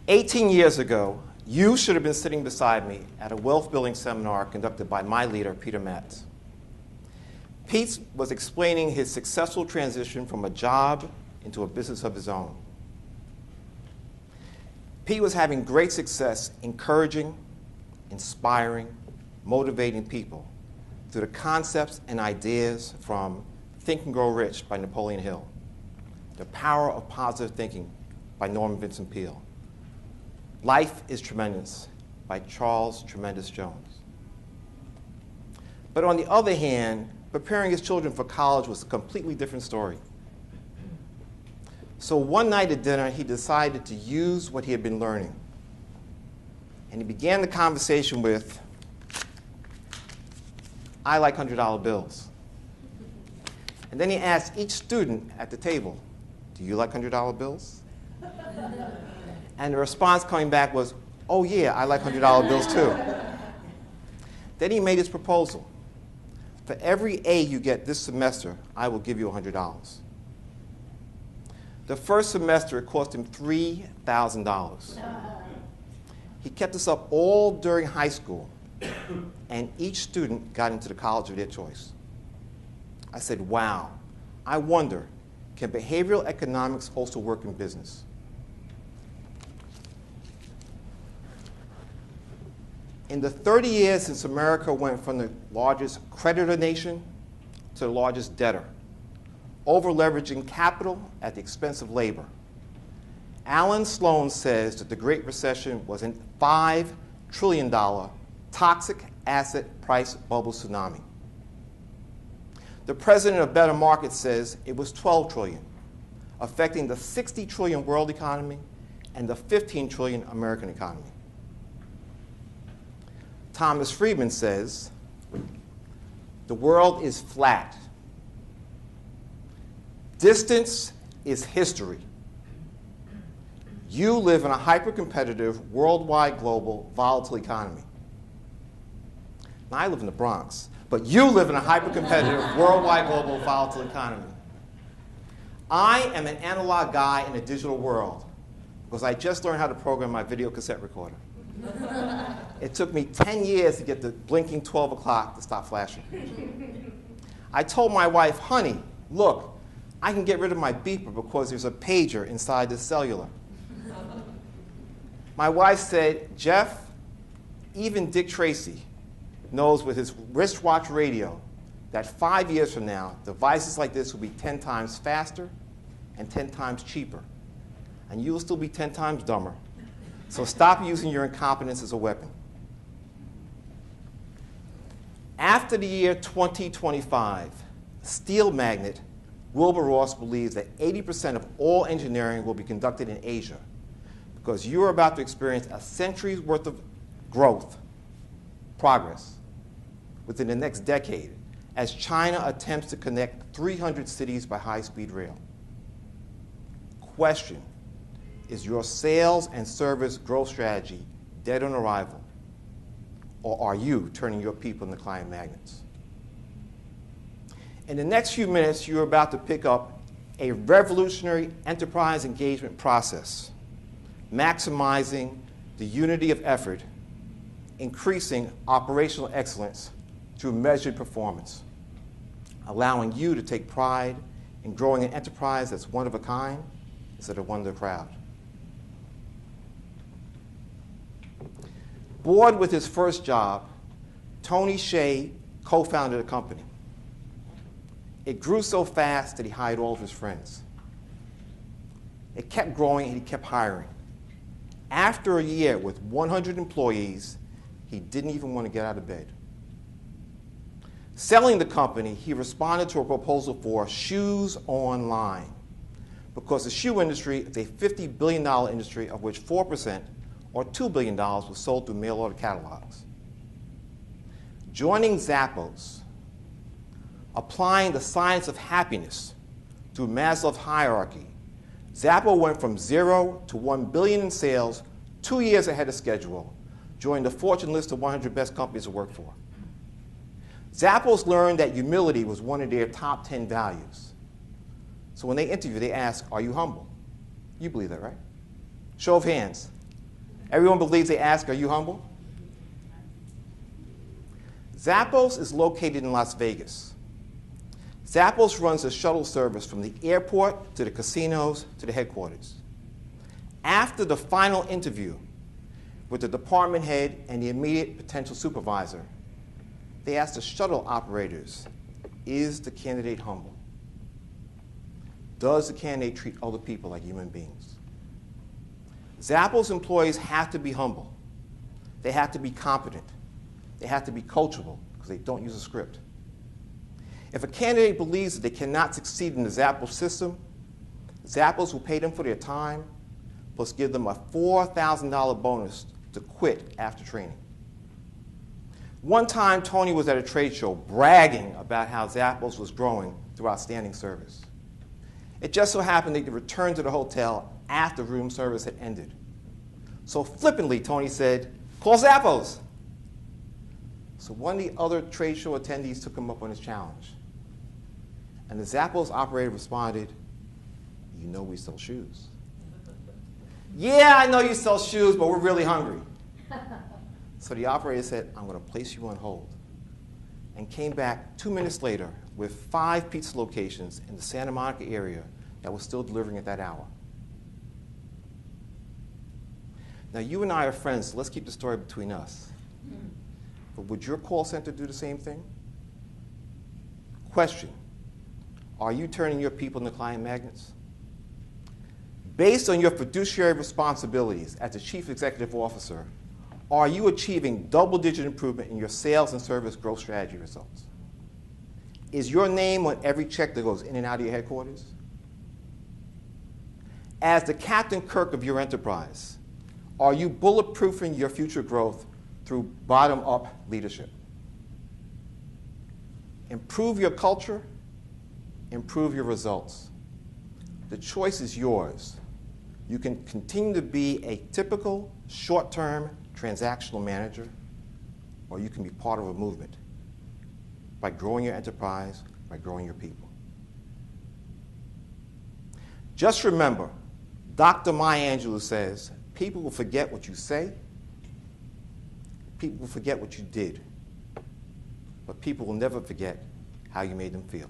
18 years ago, you should have been sitting beside me at a wealth building seminar conducted by my leader, Peter Matz. Pete was explaining his successful transition from a job into a business of his own. Pete was having great success encouraging, inspiring, motivating people through the concepts and ideas from Think and Grow Rich by Napoleon Hill, The Power of Positive Thinking by Norman Vincent Peale, Life is Tremendous by Charles Tremendous Jones. But on the other hand, preparing his children for college was a completely different story. So one night at dinner, he decided to use what he had been learning. And he began the conversation with, I like $100 bills. And then he asked each student at the table, do you like $100 bills? And the response coming back was, oh yeah, I like $100 bills too. Then he made his proposal. For every A you get this semester, I will give you $100. The first semester, it cost him $3,000. He kept this up all during high school, and each student got into the college of their choice. I said, wow, I wonder, can behavioral economics also work in business? In the 30 years since America went from the largest creditor nation to the largest debtor, over-leveraging capital at the expense of labor, Alan Sloan says that the Great Recession was a $5 trillion toxic asset price bubble tsunami. The president of Better Markets says it was $12 trillion, affecting the $60 trillion world economy and the $15 trillion American economy. Thomas Friedman says, the world is flat. Distance is history. You live in a hyper-competitive, worldwide, global, volatile economy. Now, I live in the Bronx, but you live in a hyper-competitive, worldwide, global, volatile economy. I am an analog guy in a digital world because I just learned how to program my video cassette recorder. It took me 10 years to get the blinking 12 o'clock to stop flashing. I told my wife, honey, look, I can get rid of my beeper because there's a pager inside the cellular. My wife said, Jeff, even Dick Tracy knows with his wristwatch radio that 5 years from now, devices like this will be 10 times faster and 10 times cheaper. And you will still be 10 times dumber. So stop using your incompetence as a weapon. After the year 2025, steel magnate Wilbur Ross believes that 80% of all engineering will be conducted in Asia because you're about to experience a century's worth of growth, progress, within the next decade as China attempts to connect 300 cities by high-speed rail. Question, is your sales and service growth strategy dead on arrival? Or are you turning your people into client magnets? In the next few minutes, you're about to pick up a revolutionary enterprise engagement process, maximizing the unity of effort, increasing operational excellence through measured performance, allowing you to take pride in growing an enterprise that's one of a kind instead of one of the crowd. Bored with his first job, Tony Hsieh co-founded a company. It grew so fast that he hired all of his friends. It kept growing and he kept hiring. After a year with 100 employees, he didn't even want to get out of bed. Selling the company, he responded to a proposal for shoes online because the shoe industry is a $50 billion industry of which 4%, or $2 billion, was sold through mail-order catalogs. Joining Zappos, applying the science of happiness through Maslow's hierarchy, Zappos went from 0 to $1 billion in sales 2 years ahead of schedule, joining the Fortune list of 100 best companies to work for. Zappos learned that humility was one of their top 10 values. So when they interview, they ask, are you humble? You believe that, right? Show of hands. Everyone believes they ask, are you humble? Zappos is located in Las Vegas. Zappos runs a shuttle service from the airport to the casinos to the headquarters. After the final interview with the department head and the immediate potential supervisor, they asked the shuttle operators, is the candidate humble? Does the candidate treat other people like human beings? Zappos employees have to be humble. They have to be competent. They have to be coachable because they don't use a script. If a candidate believes that they cannot succeed in the Zappos system, Zappos will pay them for their time, plus give them a $4,000 bonus to quit after training. One time, Tony was at a trade show bragging about how Zappos was growing through outstanding service. It just so happened that he returned to the hotel after room service had ended. So flippantly, Tony said, call Zappos. So one of the other trade show attendees took him up on his challenge. And the Zappos operator responded, you know we sell shoes. Yeah, I know you sell shoes, but we're really hungry. So the operator said, I'm going to place you on hold, and came back 2 minutes later with 5 pizza locations in the Santa Monica area that was still delivering at that hour. Now, you and I are friends, so let's keep the story between us. But would your call center do the same thing? Question, are you turning your people into client magnets? Based on your fiduciary responsibilities as the Chief Executive Officer, are you achieving double-digit improvement in your sales and service growth strategy results? Is your name on every check that goes in and out of your headquarters? As the Captain Kirk of your enterprise, are you bulletproofing your future growth through bottom-up leadership? Improve your culture, improve your results. The choice is yours. You can continue to be a typical short-term transactional manager, or you can be part of a movement by growing your enterprise, by growing your people. Just remember, Dr. Maya Angelou says, people will forget what you say, people will forget what you did, but people will never forget how you made them feel.